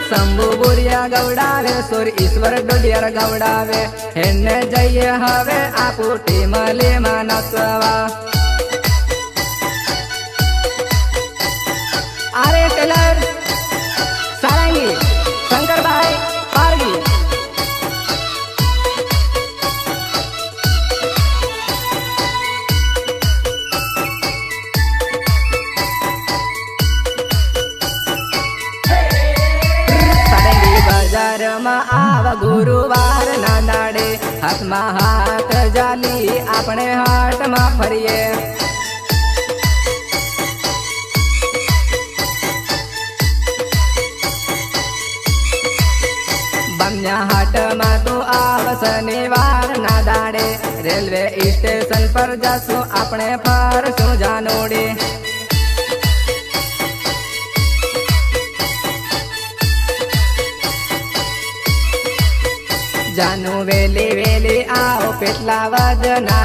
शंभू बुरिया गवडावे सोर ईश्वर डोडियर गवडावे हेने जइए हवे आपू टीम लीमा नचवा अरे टेलर सारंगी शंकर भाई पारगी बजार में आव गुरुवार ना दाड़े हाथ में हाथ जाली अपने हाट में फरिए बमया हाट में तू आव शनिवार ना दाड़े रेलवे स्टेशन पर जासू अपने फरसू जानोड़े जानू वेली वेली आओ पेटला वजना